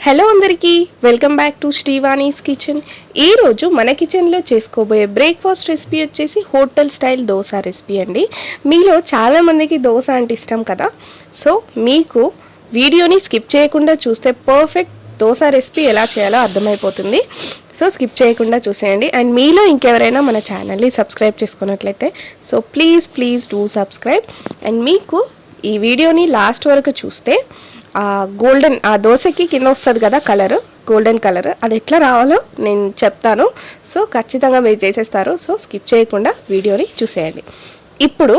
Hello అందరికీ welcome back to శ్రీవాణీస్ kitchen. ఈరోజు మన కిచెన్లో చేసుకోబోయే బ్రేక్ఫాస్ట్ రెసిపీ వచ్చేసి హోటల్ స్టైల్ దోశ రెసిపీ అండి. మీలో చాలామందికి దోశ అంటే ఇష్టం కదా. సో మీకు వీడియోని స్కిప్ చేయకుండా చూస్తే పర్ఫెక్ట్ దోశ రెసిపీ ఎలా చేయాలో అర్థమైపోతుంది. సో స్కిప్ చేయకుండా చూసేయండి. అండ్ మీలో ఇంకెవరైనా మన ఛానల్ని సబ్స్క్రైబ్ చేసుకున్నట్లయితే so please do subscribe. And మీకు ఈ వీడియోని లాస్ట్ వరకు చూస్తే గోల్డెన్ ఆ దోశకి కింద వస్తుంది కదా కలర్, గోల్డెన్ కలర్, అది ఎట్లా రావాలో నేను చెప్తాను. సో ఖచ్చితంగా మీరు చేసేస్తారు. సో స్కిప్ చేయకుండా వీడియోని చూసేయండి. ఇప్పుడు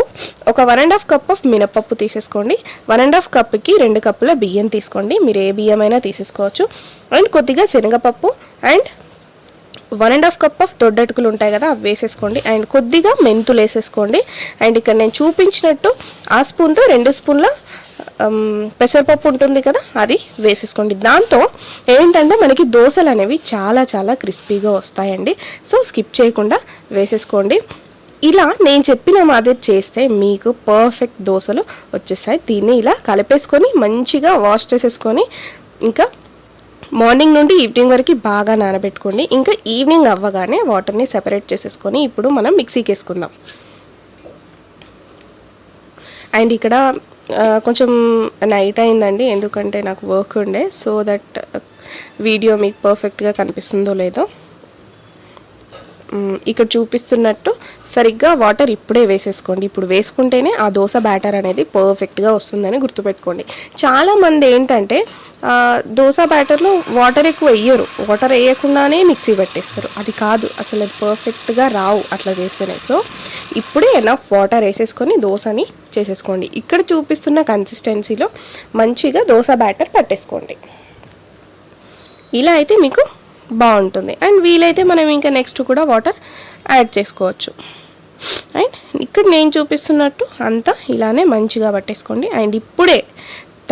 ఒక 1.5 కప్ ఆఫ్ మినపప్పు తీసేసుకోండి. 1.5 కప్కి 2 కప్పుల బియ్యం తీసుకోండి. మీరు ఏ బియ్యం అయినా తీసేసుకోవచ్చు. అండ్ కొద్దిగా శనగపప్పు అండ్ 1.5 కప్ ఆఫ్ దొడ్డటుకులు ఉంటాయి కదా, అవి వేసేసుకోండి. అండ్ కొద్దిగా మెంతులు వేసేసుకోండి. అండ్ ఇక్కడ నేను చూపించినట్టు ఆ స్పూన్తో 2 స్పూన్ల పెసరపప్పు ఉంటుంది కదా, అది వేసేసుకోండి. దాంతో ఏంటంటే మనకి దోశలు అనేవి చాలా చాలా క్రిస్పీగా వస్తాయండి. సో స్కిప్ చేయకుండా వేసేసుకోండి. ఇలా నేను చెప్పిన మాదిరి చేస్తే మీకు పర్ఫెక్ట్ దోశలు వచ్చేస్తాయి. దీన్ని ఇలా కలిపేసుకొని మంచిగా వాష్ చేసేసుకొని ఇంకా మార్నింగ్ నుండి ఈవినింగ్ వరకు బాగా నానబెట్టుకోండి. ఇంకా ఈవినింగ్ అవ్వగానే వాటర్ని సెపరేట్ చేసేసుకొని ఇప్పుడు మనం మిక్సీకి వేసుకుందాం. అండ్ ఇక్కడ కొంచెం నైట్ అయిందండి, ఎందుకంటే నాకు వర్క్ ఉండే. సో దట్ వీడియో మీకు పర్ఫెక్ట్గా కనిపిస్తుందో లేదో, ఇక్కడ చూపిస్తున్నట్టు సరిగ్గా వాటర్ ఇప్పుడే వేసేసుకోండి. ఇప్పుడు వేసుకుంటేనే ఆ దోశ బ్యాటర్ అనేది పర్ఫెక్ట్గా వస్తుందని గుర్తుపెట్టుకోండి. చాలామంది ఏంటంటే దోశ బ్యాటర్లో వాటర్ ఎక్కువ వేయరు, వాటర్ వేయకుండానే మిక్సీ పెట్టేస్తారు. అది కాదు, అసలు అది పర్ఫెక్ట్గా రావు అట్లా చేస్తేనే. సో ఇప్పుడే ఎనఫ్ వాటర్ వేసేసుకొని దోశని చేసేసుకోండి. ఇక్కడ చూపిస్తున్న కన్సిస్టెన్సీలో మంచిగా దోశ బ్యాటర్ పట్టేసుకోండి. ఇలా అయితే మీకు బాగుంటుంది. అండ్ వీలైతే మనం ఇంకా నెక్స్ట్ కూడా వాటర్ యాడ్ చేసుకోవచ్చు. అండ్ ఇక్కడ నేను చూపిస్తున్నట్టు అంతా ఇలానే మంచిగా పట్టేసుకోండి. అండ్ ఇప్పుడే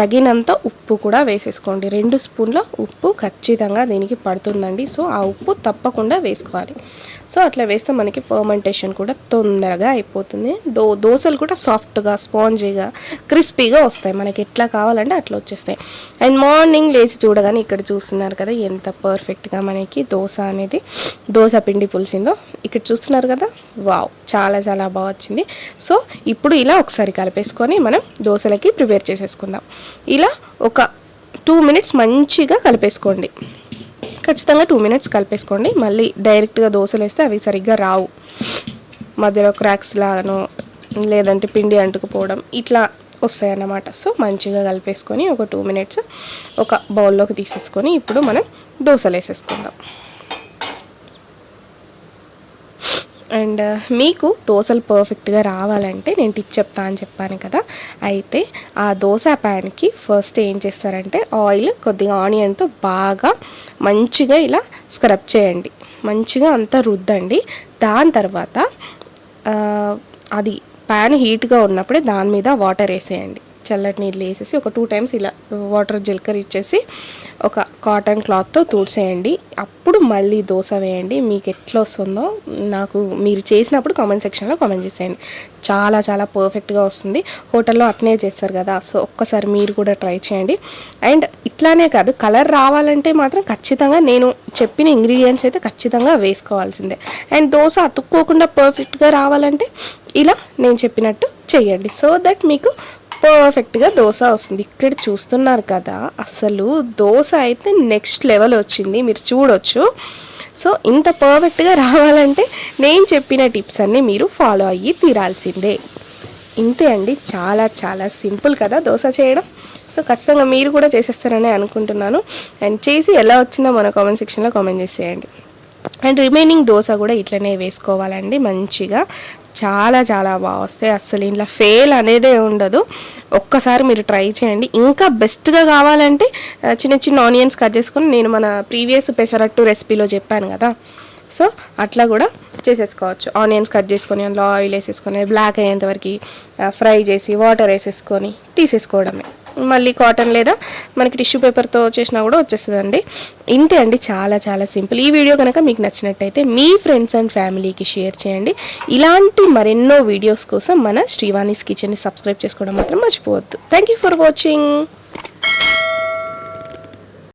తగినంత ఉప్పు కూడా వేసేసుకోండి. 2 స్పూన్ల ఉప్పు ఖచ్చితంగా దీనికి పడుతుందండి. సో ఆ ఉప్పు తప్పకుండా వేసుకోవాలి. సో అట్లా వేస్తే మనకి ఫర్మెంటేషన్ కూడా తొందరగా అయిపోతుంది. దోశలు కూడా సాఫ్ట్గా, స్పాంజీగా, క్రిస్పీగా వస్తాయి. మనకి ఎట్లా కావాలంటే అట్లా వచ్చేస్తాయి. అండ్ మార్నింగ్ లేచి చూడగానే ఇక్కడ చూస్తున్నారు కదా ఎంత పర్ఫెక్ట్గా మనకి దోశ అనేది దోశ పిండి పులిసిందో. ఇక్కడ చూస్తున్నారు కదా, వావ్, చాలా చాలా బాగా వచ్చింది. సో ఇప్పుడు ఇలా ఒకసారి కలిపేసుకొని మనం దోశలకి ప్రిపేర్ చేసేసుకుందాం. ఇలా ఒక 2 మినిట్స్ మంచిగా కలిపేసుకోండి. ఖచ్చితంగా 2 మినిట్స్ కలిపేసుకోండి. మళ్ళీ డైరెక్ట్గా దోశలు వేస్తే అవి సరిగ్గా రావు, మధ్యలో క్రాక్స్ లాగానో లేదంటే పిండి అంటుకుపోవడం ఇట్లా వస్తాయి అన్నమాట. సో మంచిగా కలిపేసుకొని ఒక 2 మినిట్స్ ఒక బౌల్లోకి తీసేసుకొని ఇప్పుడు మనం దోశలు వేసేసుకుందాం. అండ్ మీకు దోశలు పర్ఫెక్ట్గా రావాలంటే నేను టిప్ చెప్తా అని చెప్పాను కదా, అయితే ఆ దోశ ప్యాన్కి ఫస్ట్ ఏం చేస్తారంటే ఆయిల్ కొద్దిగా ఆనియన్తో బాగా మంచిగా ఇలా స్క్రబ్ చేయండి, మంచిగా అంతా రుద్దండి. దాని తర్వాత అది ప్యాన్ హీట్గా ఉన్నప్పుడే దాని మీద వాటర్ వేసేయండి. చల్లటి నీళ్ళు వేసేసి ఒక 2 టైమ్స్ ఇలా వాటర్ జీలకర్ర ఇచ్చేసి ఒక కాటన్ క్లాత్తో తుడిసేయండి. అప్పుడు మళ్ళీ దోశ వేయండి. మీకు ఎట్లా వస్తుందో నాకు మీరు చేసినప్పుడు కామెంట్ సెక్షన్లో కామెంట్ చేసేయండి. చాలా చాలా పర్ఫెక్ట్గా వస్తుంది. హోటల్లో అట్నే చేస్తారు కదా, సో ఒక్కసారి మీరు కూడా ట్రై చేయండి. అండ్ ఇట్లానే కాదు, కలర్ రావాలంటే మాత్రం ఖచ్చితంగా నేను చెప్పిన ఇంగ్రీడియంట్స్ అయితే ఖచ్చితంగా వేసుకోవాల్సిందే. అండ్ దోశ అతుక్కోకుండా పర్ఫెక్ట్గా రావాలంటే ఇలా నేను చెప్పినట్టు చేయండి. సో దట్ మీకు పర్ఫెక్ట్గా దోశ వస్తుంది. ఇక్కడ చూస్తున్నారు కదా, అసలు దోశ అయితే నెక్స్ట్ లెవెల్ వచ్చింది, మీరు చూడొచ్చు. సో ఇంత పర్ఫెక్ట్గా రావాలంటే నేను చెప్పిన టిప్స్ అన్నీ మీరు ఫాలో అయ్యి తీరాల్సిందే. ఇంతే అండి, చాలా చాలా సింపుల్ కదా దోశ చేయడం. సో ఖచ్చితంగా మీరు కూడా చేసేస్తారని అనుకుంటున్నాను. అండ్ చేసి ఎలా వచ్చిందో మన కామెంట్ సెక్షన్లో కామెంట్ చేసేయండి. అండ్ రిమైనింగ్ దోశ కూడా ఇట్లనే వేసుకోవాలండి. మంచిగా చాలా చాలా బాగా వస్తాయి. అస్సలు ఇంట్లో ఫెయిల్ అనేదే ఉండదు. ఒక్కసారి మీరు ట్రై చేయండి. ఇంకా బెస్ట్గా కావాలంటే చిన్న చిన్న ఆనియన్స్ కట్ చేసుకొని నేను మన ప్రీవియస్ పెసరట్టు రెసిపీలో చెప్పాను కదా, సో అట్లా కూడా చేసేసుకోవచ్చు. ఆనియన్స్ కట్ చేసుకొని అందులో ఆయిల్ వేసేసుకొని బ్లాక్ అయ్యేంతవరకు ఫ్రై చేసి వాటర్ వేసేసుకొని తీసేసుకోవడమే. మళ్ళీ కాటన్ లేదా మనకి టిష్యూ పేపర్తో చేసినా కూడా వచ్చేస్తుందండి. ఇంతే అండి, చాలా చాలా సింపుల్. ఈ వీడియో కనుక మీకు నచ్చినట్టయితే మీ ఫ్రెండ్స్ అండ్ ఫ్యామిలీకి షేర్ చేయండి. ఇలాంటి మరెన్నో వీడియోస్ కోసం మన శ్రీవాణీస్ కిచెన్ని సబ్స్క్రైబ్ చేసుకోవడం మాత్రం మర్చిపోవద్దు. Thank you for watching.